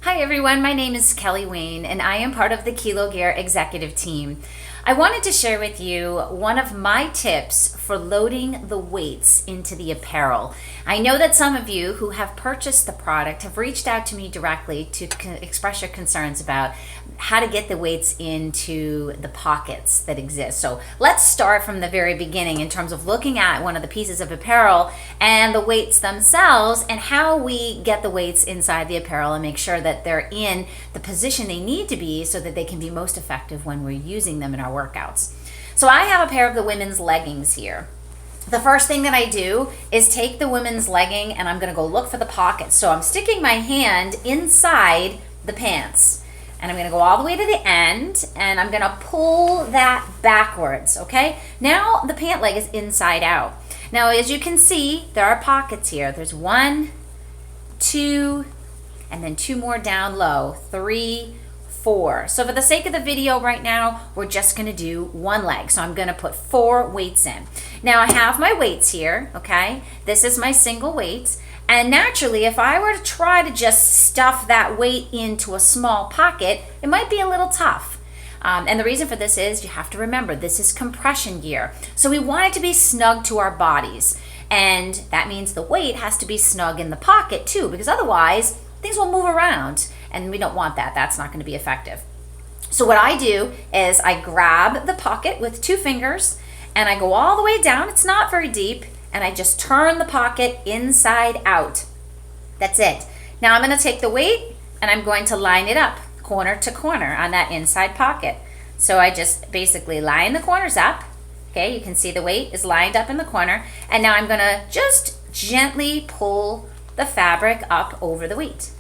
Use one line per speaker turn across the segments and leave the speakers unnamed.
Hi everyone, my name is Kelly Wain and I am part of the KILOGEAR executive team. I wanted to share with you one of my tips for loading the weights into the apparel. I know that some of you who have purchased the product have reached out to me directly to express your concerns about how to get the weights into the pockets that exist. So let's start from the very beginning in terms of looking at one of the pieces of apparel and the weights themselves and how we get the weights inside the apparel and make sure that they're in the position they need to be so that they can be most effective when we're using them in our workouts. So I have a pair of the women's leggings here. The first thing that I do is take the women's legging and I'm going to go look for the pockets. So I'm sticking my hand inside the pants and I'm going to go all the way to the end and I'm going to pull that backwards, okay? Now the pant leg is inside out. Now as you can see, there are pockets here. There's 1, 2, and then 2 more down low, 3, 4. So for the sake of the video right now, we're just going to do one leg. So I'm going to put 4 weights in. Now I have my weights here, okay? This is my single weight. And naturally, if I were to try to just stuff that weight into a small pocket, it might be a little tough. And the reason for this is you have to remember, this is compression gear. So we want it to be snug to our bodies. And that means the weight has to be snug in the pocket too, because otherwise things will move around. And we don't want that. That's not going to be effective. So what I do is I grab the pocket with 2 fingers and I go all the way down. It's not very deep. And I just turn the pocket inside out. That's it. Now I'm going to take the weight and I'm going to line it up corner to corner on that inside pocket. So I just basically line the corners up. Okay, you can see the weight is lined up in the corner. And now I'm going to just gently pull the fabric up over the weight.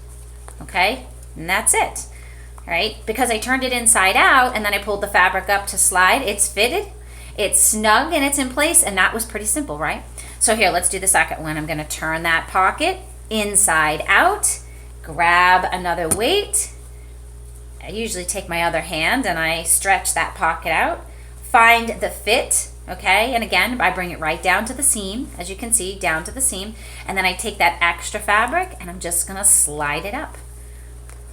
Okay, and that's it. All right, because I turned it inside out and then I pulled the fabric up to slide, it's fitted, it's snug, and it's in place, and that was pretty simple, right? So here, let's do the second one. I'm going to turn that pocket inside out, grab another weight. I usually take my other hand and I stretch that pocket out, find the fit, okay? And again, I bring it right down to the seam, as you can see, down to the seam, and then I take that extra fabric and I'm just going to slide it up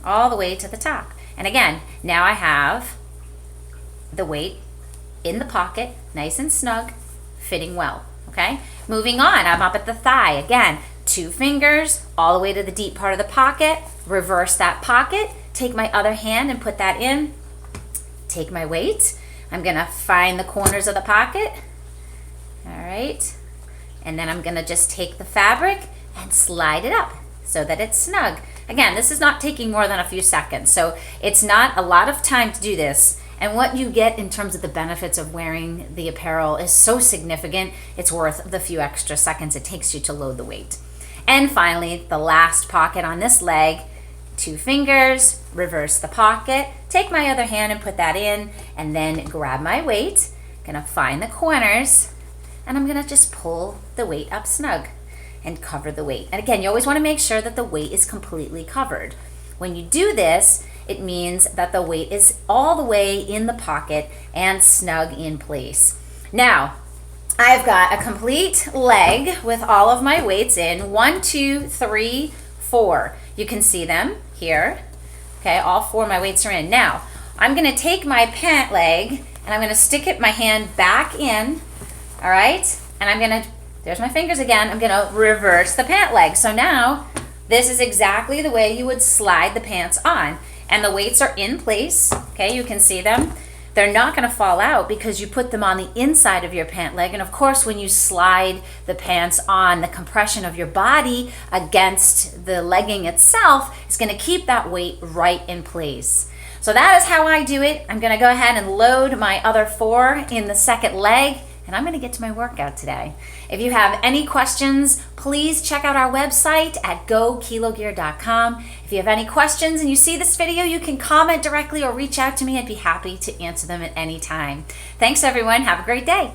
all the way to the top. And again, now I have the weight in the pocket, nice and snug, fitting well, okay? Moving on, I'm up at the thigh. Again, 2 fingers all the way to the deep part of the pocket, reverse that pocket, take my other hand and put that in, take my weight. I'm gonna find the corners of the pocket, all right? And then I'm gonna just take the fabric and slide it up so that it's snug. Again, this is not taking more than a few seconds, so it's not a lot of time to do this. And what you get in terms of the benefits of wearing the apparel is so significant, it's worth the few extra seconds it takes you to load the weight. And finally, the last pocket on this leg, 2 fingers, reverse the pocket, take my other hand and put that in, and then grab my weight, gonna find the corners, and I'm gonna just pull the weight up snug and cover the weight. And again, you always wanna make sure that the weight is completely covered. When you do this, it means that the weight is all the way in the pocket and snug in place. Now, I've got a complete leg with all of my weights in, 1, 2, 3, 4. You can see them here. Okay, all 4 of my weights are in. Now, I'm gonna take my pant leg and I'm gonna stick my hand back in, all right? And I'm gonna, there's my fingers again, I'm gonna reverse the pant leg. So now, this is exactly the way you would slide the pants on. And the weights are in place, okay, you can see them. They're not gonna fall out because you put them on the inside of your pant leg. And of course, when you slide the pants on, the compression of your body against the legging itself is gonna keep that weight right in place. So that is how I do it. I'm gonna go ahead and load my other 4 in the second leg, and I'm gonna get to my workout today. If you have any questions, please check out our website at gokilogear.com. If you have any questions and you see this video, you can comment directly or reach out to me. I'd be happy to answer them at any time. Thanks everyone, have a great day.